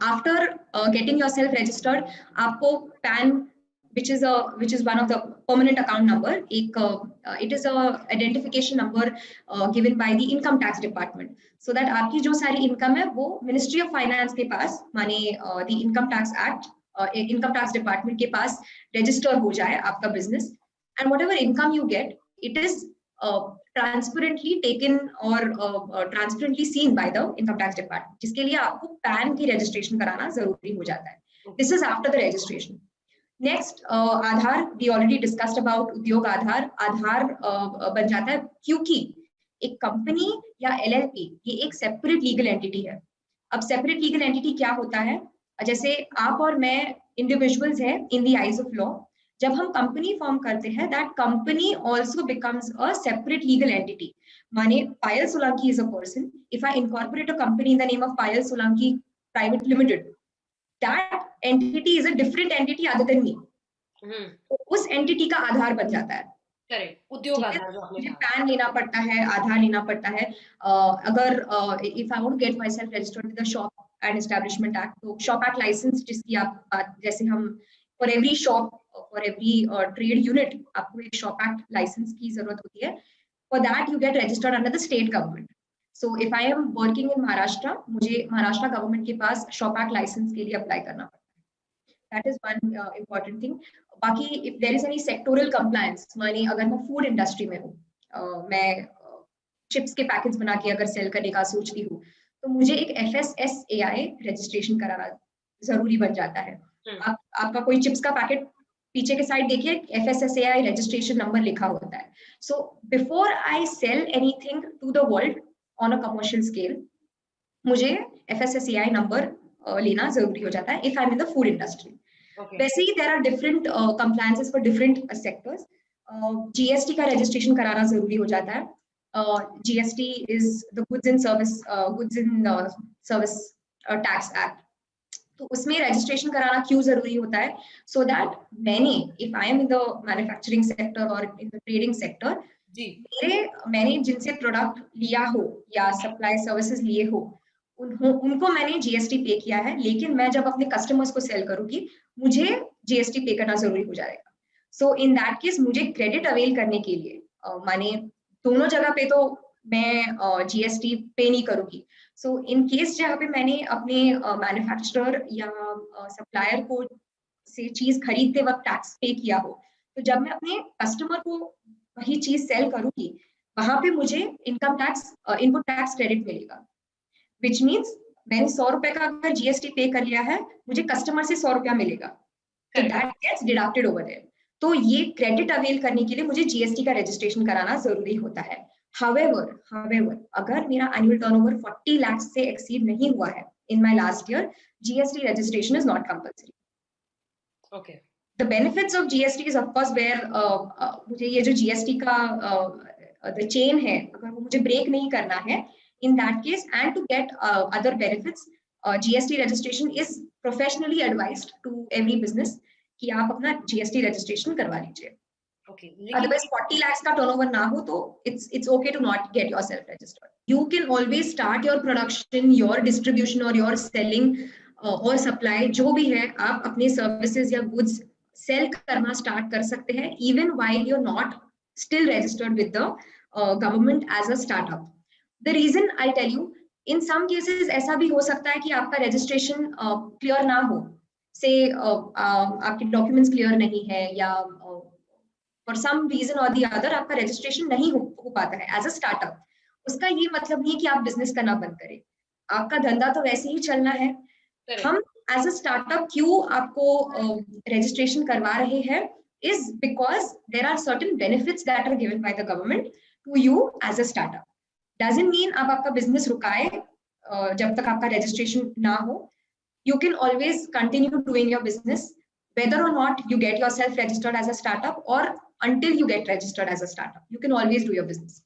After getting yourself registered, आपको pan which is one of the permanent account number, it is a identification number given by the income tax department, so that आपकी जो सारी income है वो Ministry of Finance के पास, माने the income tax act, income tax department के पास register हो जाए आपका business, and whatever income you get, it is transparently taken or transparently seen by the income tax department, जिसके लिए आपको PAN की registration कराना जरूरी हो जाता है. This is after the registration. Next Aadhaar, we already discussed about Udyog Aadhaar. आधार बन जाता है क्योंकि एक कंपनी या एलएलपी ये एक सेपरेट लीगल एंटिटी है. अब सेपरेट लीगल एंटिटी क्या होता है, जैसे आप और मैं इंडिविजुअल्स हैं in the eyes of law, जब हम कंपनी फॉर्म करते हैं that company also becomes a separate legal entity. माने Payal Solanki is a person, if I incorporate a company in the name of Payal Solanki private limited, that entity is a different entity other than me. तो उस entity का आधार बन जाता है. Correct, उद्योग आधार जो आपने कहा, पैन लेना पड़ता है, आधार लेना पड़ता है. अगर if I want to get myself registered with the shop and establishment act, तो शॉप एक्ट लाइसेंस जिसकी आप बात, जैसे हम for every shop, for every trade unit आपको एक शॉप एक्ट लाइसेंस की जरूरत होती है. For that you get registered under the state government. So if I am working in Maharashtra, मुझे महाराष्ट्र गवर्नमेंट के पास शॉप एक्ट लाइसेंस के लिए अप्लाई करना पड़ता है. That is one important thing. बाकी if there is any sectoral compliance, माने अगर मैं फूड इंडस्ट्री में हूँ, मैं चिप्स के पैकेट्स बना के अगर सेल करने का सोचती हूँ, तो मुझे एक FSSAI रजिस्ट्रेशन कराना जरूरी बन जाता है. आपका कोई चिप्स का पैकेट पीछे के साइड देखिए, FSSAI रजिस्ट्रेशन नंबर लिखा होता है. So before I sell anything to the world on a commercial scale, मुझे FSSAI नंबर लेना जरूरी हो जाता है if I'm in the food industry. वैसे ही there are different compliances for different sectors. GST का registration कराना जरूरी हो जाता है. GST is the Goods in Service Tax Act. तो उसमें registration कराना क्यों जरूरी होता है? So that if I am in the manufacturing sector or in the trading sector, मैंने जिनसे प्रोडक्ट लिया हो या सप्लाई सर्विसेज लिए हो, उनको मैंने जीएसटी पे किया है, लेकिन मैं जब अपने कस्टमर्स को सेल करूंगी मुझे जीएसटी पे करना जरूरी हो जाएगा. सो इन दैट केस मुझे क्रेडिट अवेल करने के लिए, माने दोनों जगह पे तो मैं जीएसटी पे नहीं करूंगी. सो इन केस जहाँ पे मैंने अपने मैन्युफैक्चरर या सप्लायर को से चीज खरीदते वक्त टैक्स पे किया हो, तो जब मैं अपने कस्टमर को वही चीज सेल करूंगी, वहां पे मुझे income tax input tax credit मिलेगा, विच मीन्स मैंने 100 रुपए का अगर जीएसटी पे कर लिया है, मुझे कस्टमर से 100 रुपया मिलेगा, तो that gets deducted over there. तो ये क्रेडिट अवेल करने के लिए मुझे जीएसटी का रजिस्ट्रेशन कराना जरूरी होता है. However, अगर मेरा एनुअल टर्नओवर 40 लाख से एक्सीड नहीं हुआ है in my last year, GST registration is not compulsory. Okay. The benefits of GST is of course where मुझे ये जो GST का the chain है, अगर वो मुझे ब्रेक नहीं करना है, in that case and to get other benefits, GST registration is professionally advised to every business कि आप अपना GST registration करवा लीजिए. Okay. Otherwise 40 lakhs का turnover ना हो तो it's okay to not get yourself registered. You can always start your production, your distribution or your selling और supply, जो भी है आप अपने services या goods सेल करना स्टार्ट कर सकते हैं even while you're not still registered with the government as a startup. The reason I'll tell you, in some cases ऐसा भी हो सकता है कि आपका registration clear ना हो, से आपके documents clear नहीं है या for some reason or the other आपका registration नहीं हो पाता है as a startup. उसका ये मतलब नहीं कि आप business करना बंद करें, आपका धंधा तो वैसे ही चलना है. हम as a startup क्यों आपको registration करवा रहे हैं is because there are certain benefits that are given by the government to you as a startup. Doesn't mean आप आपका business रुकाए जब तक आपका registration ना हो. You can always continue doing your business whether or not you get yourself registered as a startup or until you get registered as a startup. You can always do your business.